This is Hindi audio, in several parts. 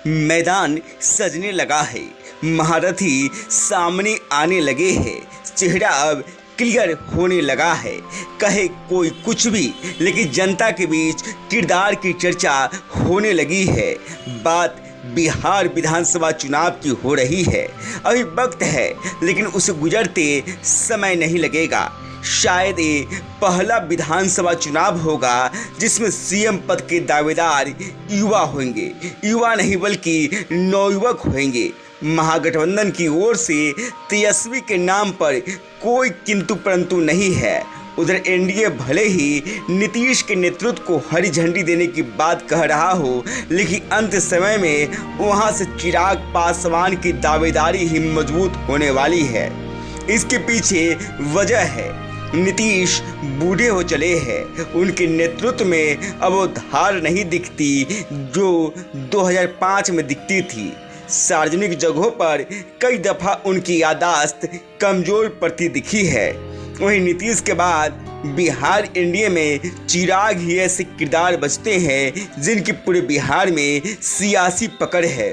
मैदान सजने लगा है, महारथी सामने आने लगे हैं, चेहरा अब क्लियर होने लगा है। कहे कोई कुछ भी, लेकिन जनता के बीच किरदार की चर्चा होने लगी है। बात बिहार विधानसभा चुनाव की हो रही है। अभी वक्त है, लेकिन उसे गुजरते समय नहीं लगेगा। शायद ये पहला विधानसभा चुनाव होगा जिसमें सीएम पद के दावेदार युवा होंगे। युवा नहीं बल्कि नवयुवक होंगे। महागठबंधन की ओर से तेजस्वी के नाम पर कोई किंतु परंतु नहीं है। उधर एनडीए भले ही नीतीश के नेतृत्व को हरी झंडी देने की बात कह रहा हो, लेकिन अंत समय में वहां से चिराग पासवान की दावेदारी ही मजबूत होने वाली है। इसके पीछे वजह है, नीतीश बूढ़े हो चले हैं। उनके नेतृत्व में अब वो धार नहीं दिखती जो 2005 में दिखती थी। सार्वजनिक जगहों पर कई दफ़ा उनकी याददाश्त कमज़ोर पड़ती दिखी है। वहीं नीतीश के बाद बिहार एनडीए में चिराग ही ऐसे किरदार बचते हैं जिनकी पूरे बिहार में सियासी पकड़ है।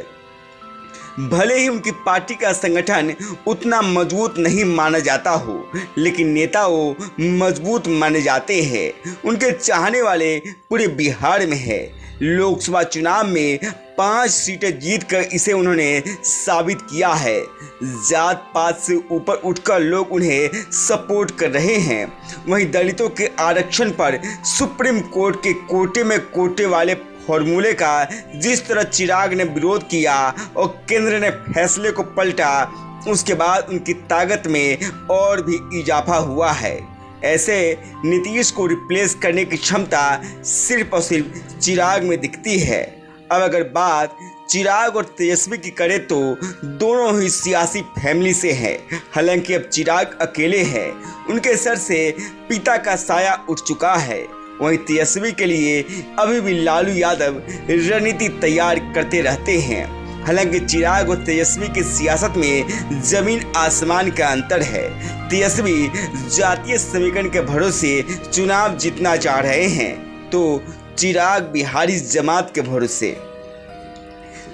भले ही उनकी पार्टी का संगठन उतना मजबूत नहीं माना जाता हो, लेकिन नेता वो मजबूत माने जाते हैं। उनके चाहने वाले पूरे बिहार में है। लोकसभा चुनाव में 5 सीटें जीतकर इसे उन्होंने साबित किया है। जात पात से ऊपर उठकर लोग उन्हें सपोर्ट कर रहे हैं। वहीं दलितों के आरक्षण पर सुप्रीम कोर्ट के कोटे में कोटे वाले फॉर्मूले का जिस तरह चिराग ने विरोध किया और केंद्र ने फैसले को पलटा, उसके बाद उनकी ताकत में और भी इजाफा हुआ है। ऐसे नीतीश को रिप्लेस करने की क्षमता सिर्फ और सिर्फ चिराग में दिखती है। अब अगर बात चिराग और तेजस्वी की करें तो दोनों ही सियासी फैमिली से हैं। हालांकि अब चिराग अकेले हैं, उनके सर से पिता का साया उठ चुका है। वहीं तेजस्वी के लिए अभी भी लालू यादव रणनीति तैयार करते रहते हैं। हालांकि चिराग और तेजस्वी की सियासत में जमीन आसमान का अंतर है। तेजस्वी जातीय समीकरण के भरोसे चुनाव जीतना चाह रहे हैं, तो चिराग बिहारी जमात के भरोसे।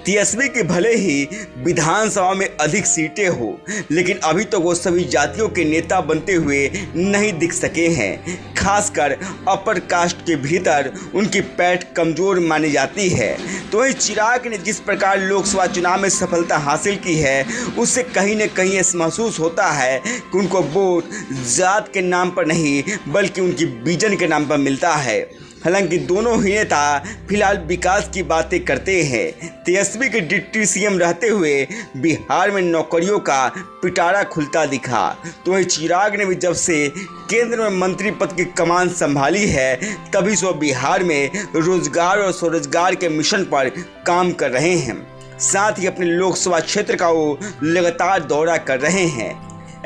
तेजस्वी के भले ही विधानसभा में अधिक सीटें हो, लेकिन अभी तो वो सभी जातियों के नेता बनते हुए नहीं दिख सके हैं। खासकर अपर कास्ट के भीतर उनकी पैठ कमज़ोर मानी जाती है। तो वही चिराग ने जिस प्रकार लोकसभा चुनाव में सफलता हासिल की है, उससे कहीं न कहीं ऐसा महसूस होता है कि उनको वोट जात के नाम पर नहीं बल्कि उनकी विजन के नाम पर मिलता है। हालांकि दोनों ही नेता फिलहाल विकास की बातें करते हैं। तेजस्वी के डिप्टी सीएम रहते हुए बिहार में नौकरियों का पिटारा खुलता दिखा, तो वहीं चिराग ने भी जब से केंद्र में मंत्री पद की कमान संभाली है, तभी से बिहार में रोजगार और स्वरोजगार के मिशन पर काम कर रहे हैं। साथ ही अपने लोकसभा क्षेत्र का वो लगातार दौरा कर रहे हैं।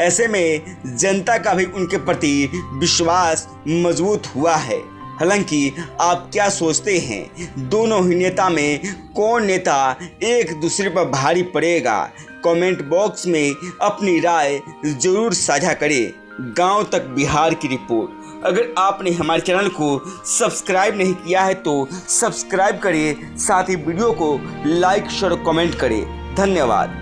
ऐसे में जनता का भी उनके प्रति विश्वास मजबूत हुआ है। हालांकि आप क्या सोचते हैं, दोनों ही नेता में कौन नेता एक दूसरे पर भारी पड़ेगा? कमेंट बॉक्स में अपनी राय जरूर साझा करें। गांव तक बिहार की रिपोर्ट। अगर आपने हमारे चैनल को सब्सक्राइब नहीं किया है तो सब्सक्राइब करें, साथ ही वीडियो को लाइक शेयर और कमेंट करें। धन्यवाद।